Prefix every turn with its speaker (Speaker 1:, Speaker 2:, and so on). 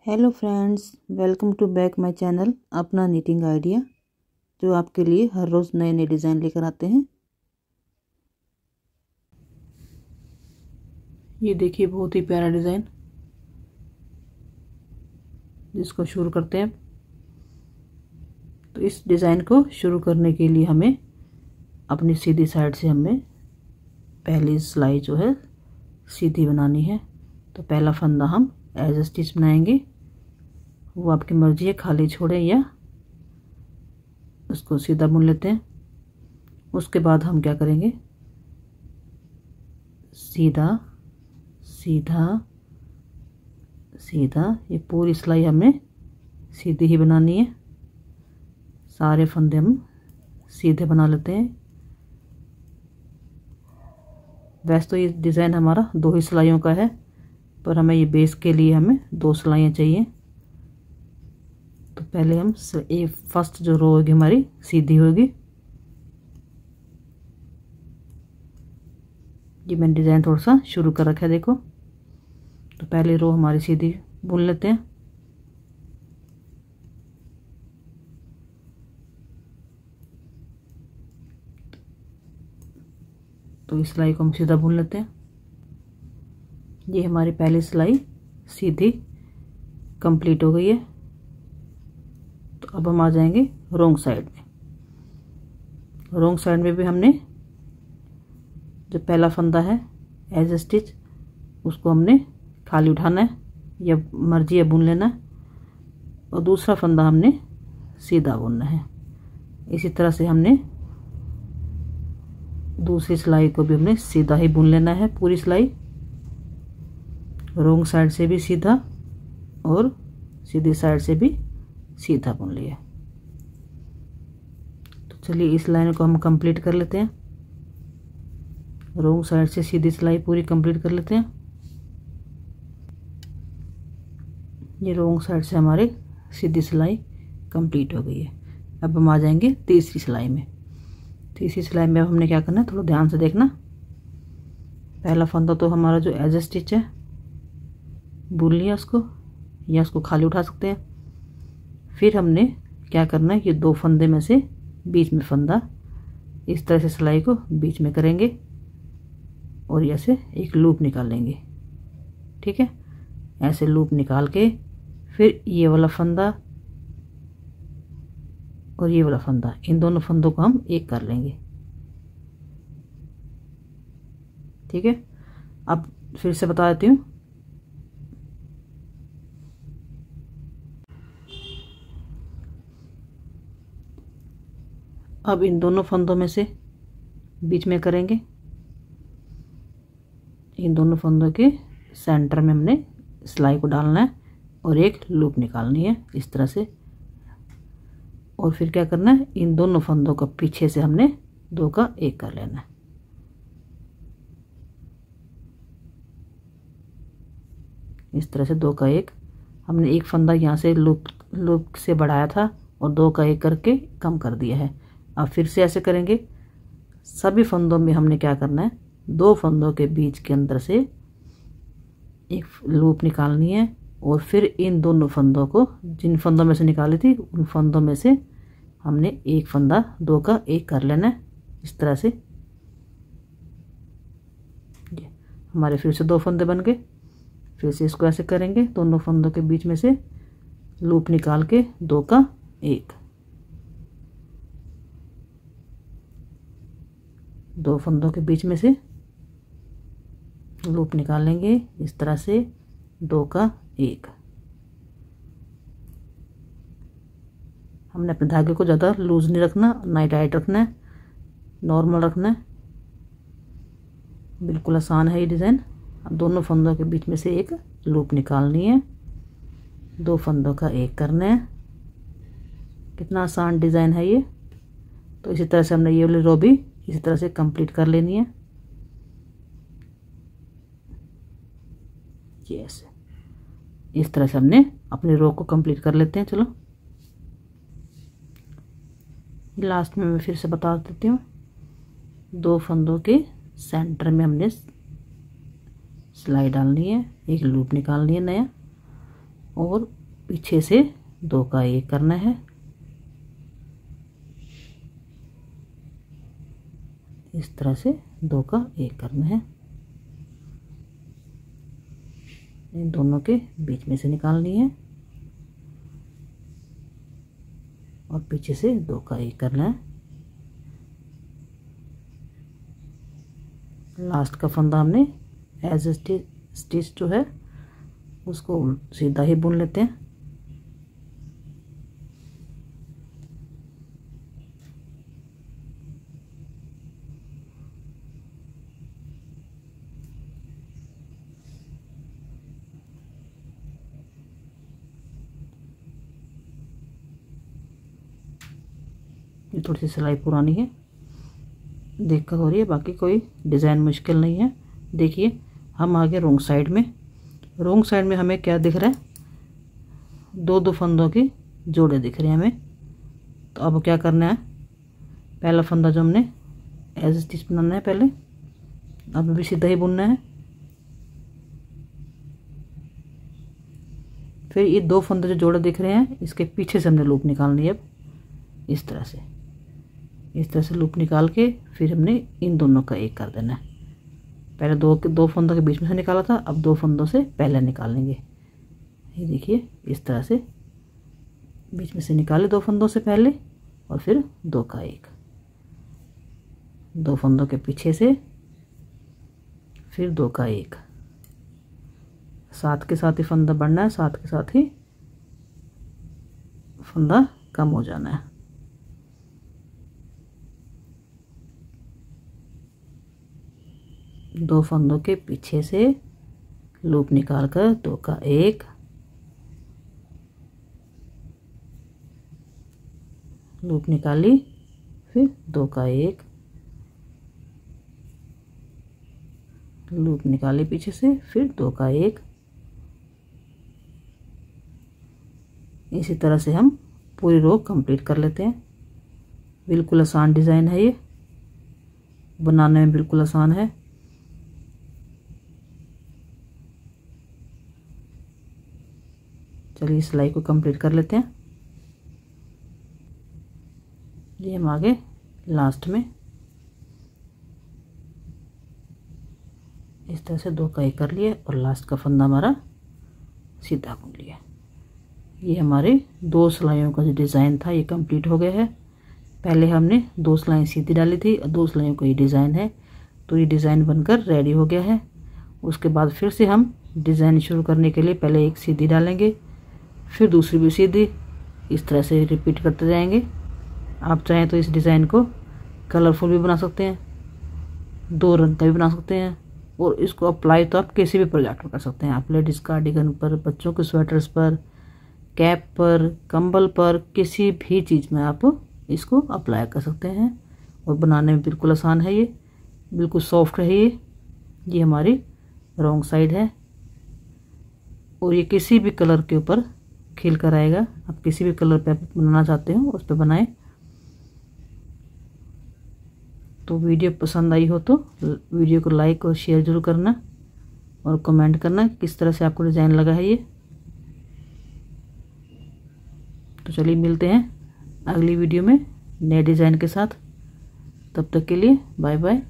Speaker 1: Hello friends, welcome to back my channel अपना knitting idea, जो आपके लिए हर रोज़ नए नए डिज़ाइन लेकर आते हैं। ये देखिए बहुत ही प्यारा डिज़ाइन, जिसको शुरू करते हैं। तो इस डिज़ाइन को शुरू करने के लिए हमें अपनी सीधी साइड से हमें पहली सिलाई जो है सीधी बनानी है। तो पहला फंदा हम एज स्टिच बनाएंगे, वो आपकी मर्जी है, खाली छोड़ें या उसको सीधा बुन लेते हैं। उसके बाद हम क्या करेंगे, सीधा सीधा सीधा, ये पूरी सिलाई हमें सीधी ही बनानी है। सारे फंदे हम सीधे बना लेते हैं। वैसे तो ये डिज़ाइन हमारा 2 ही सिलाइयों का है, पर हमें ये बेस के लिए हमें 2 सिलाइयाँ चाहिए। तो पहले हम फर्स्ट जो रो होगी हमारी सीधी होगी। ये मैंने डिज़ाइन थोड़ा सा शुरू कर रखा है, देखो। तो पहली रो हमारी सीधी बुन लेते हैं। तो इस सिलाई को हम सीधा बुन लेते हैं। ये हमारी पहली सिलाई सीधी कंप्लीट हो गई है। तो अब हम आ जाएंगे रोंग साइड में। रोंग साइड में भी हमने जो पहला फंदा है एज स्टिच, उसको हमने खाली उठाना है या मर्जी है बुन लेना है, और दूसरा फंदा हमने सीधा बुनना है। इसी तरह से हमने दूसरी सिलाई को भी हमने सीधा ही बुन लेना है। पूरी सिलाई रोंग साइड से भी सीधा और सीधी साइड से भी सीधा बुन लिया। तो चलिए इस लाइन को हम कंप्लीट कर लेते हैं। रोंग साइड से सीधी सिलाई पूरी कंप्लीट कर लेते हैं। ये रोंग साइड से हमारी सीधी सिलाई कंप्लीट हो गई है। अब हम आ जाएंगे तीसरी सिलाई में। तीसरी सिलाई में अब हमने क्या करना है, थोड़ा ध्यान से देखना। पहला फंदा तो हमारा जो एज स्टिच है बुन लिया उसको, या उसको खाली उठा सकते हैं। फिर हमने क्या करना है, ये 2 फंदे में से बीच में फंदा, इस तरह से सिलाई को बीच में करेंगे और ऐसे एक लूप निकाल लेंगे। ठीक है, ऐसे लूप निकाल के फिर ये वाला फंदा और ये वाला फंदा, इन दोनों फंदों को हम एक कर लेंगे। ठीक है, अब फिर से बता देती हूँ। अब इन दोनों फंदों में से बीच में करेंगे, इन दोनों फंदों के सेंटर में हमने सिलाई को डालना है और एक लूप निकालनी है इस तरह से। और फिर क्या करना है, इन दोनों फंदों का पीछे से हमने 2 का 1 कर लेना है। इस तरह से 2 का 1, हमने एक फंदा यहाँ से लूप से बढ़ाया था और 2 का 1 करके कम कर दिया है। अब फिर से ऐसे करेंगे। सभी फंदों में हमने क्या करना है, 2 फंदों के बीच के अंदर से एक लूप निकालनी है और फिर इन दोनों फंदों को, जिन फंदों में से निकाली थी उन फंदों में से हमने एक फंदा 2 का 1 कर लेना है इस तरह से। हमारे फिर से 2 फंदे बन गए। फिर से इसको ऐसे करेंगे, दोनों फंदों के बीच में से लूप निकाल के 2 का 1, 2 फंदों के बीच में से लूप निकाल लेंगे इस तरह से 2 का 1। हमने अपने धागे को ज़्यादा लूज नहीं रखना, ना ही टाइट रखना है, नॉर्मल रखना है। बिल्कुल आसान है ये डिज़ाइन। अब दोनों फंदों के बीच में से एक लूप निकालनी है, 2 फंदों का 1 करना है। कितना आसान डिज़ाइन है ये। तो इसी तरह से हमने ये वाली रो भी इसी तरह से कंप्लीट कर लेनी है। ऐसे इस तरह से हमने अपनी रो को कंप्लीट कर लेते हैं। चलो लास्ट में मैं फिर से बता देती हूँ। 2 फंदों के सेंटर में हमने सिलाई डालनी है, एक लूप निकालनी है नया, और पीछे से 2 का 1 करना है। इस तरह से 2 का 1 करना है। इन दोनों के बीच में से निकालनी है और पीछे से 2 का 1 करना है। लास्ट का फंदा हमने एज स्टिच जो है उसको सीधा ही बुन लेते हैं। ये थोड़ी सी सिलाई पुरानी है, देखकर हो रही है, बाकी कोई डिज़ाइन मुश्किल नहीं है। देखिए हम आगे रोंग साइड में, रोंग साइड में हमें क्या दिख रहा है, 2 फंदों की जोड़े दिख रहे हैं हमें। तो अब क्या करना है, पहला फंदा जो हमने एज स्टिच बनाना है पहले, अब भी सीधा ही बुनना है। फिर ये 2 फंदे जो जोड़े दिख रहे हैं इसके पीछे से हमने लूप निकालनी है। अब इस तरह से लूप निकाल के फिर हमने इन दोनों का 1 कर देना है। पहले 2 फंदों के बीच में से निकाला था, अब 2 फंदों से पहले निकालेंगे। ये देखिए इस तरह से बीच में से निकाले 2 फंदों से पहले और फिर 2 का 1, 2 फंदों के पीछे से फिर 2 का 1, साथ के साथ ही फंदा बढ़ना है, साथ के साथ ही फंदा कम हो जाना है। दो फंदों के पीछे से लूप निकालकर 2 का 1, लूप निकाली, फिर 2 का 1, लूप निकाली पीछे से, फिर 2 का 1। इसी तरह से हम पूरी रो कंप्लीट कर लेते हैं। बिल्कुल आसान डिज़ाइन है, ये बनाने में बिल्कुल आसान है। चलिए सिलाई को कंप्लीट कर लेते हैं। ये हम आगे लास्ट में इस तरह से 2 का 1 कर लिए और लास्ट का फंदा हमारा सीधा बुन लिया। ये हमारे 2 सिलाइयों का जो डिज़ाइन था ये कंप्लीट हो गया है। पहले हमने 2 सिलाई सीधी डाली थी और 2 सिलाइयों का ये डिज़ाइन है, तो ये डिज़ाइन बनकर रेडी हो गया है। उसके बाद फिर से हम डिज़ाइन शुरू करने के लिए पहले एक सीधी डालेंगे, फिर दूसरी भी सीधी, इस तरह से रिपीट करते जाएंगे। आप चाहें तो इस डिज़ाइन को कलरफुल भी बना सकते हैं, 2 रंग का भी बना सकते हैं, और इसको अप्लाई तो आप किसी भी प्रोजेक्ट पर कर सकते हैं। आप लेडीज़ कार्डिगन पर, बच्चों के स्वेटर्स पर, कैप पर, कंबल पर, किसी भी चीज़ में आप इसको अप्लाई कर सकते हैं और बनाने में बिल्कुल आसान है। ये बिल्कुल सॉफ्ट है। ये हमारी रॉन्ग साइड है और ये किसी भी कलर के ऊपर खिल कर आएगा। आप किसी भी कलर पे बनाना चाहते हो उस पर बनाएं। तो वीडियो पसंद आई हो तो वीडियो को लाइक और शेयर जरूर करना और कमेंट करना किस तरह से आपको डिज़ाइन लगा है ये। तो चलिए मिलते हैं अगली वीडियो में नए डिज़ाइन के साथ। तब तक के लिए बाय बाय।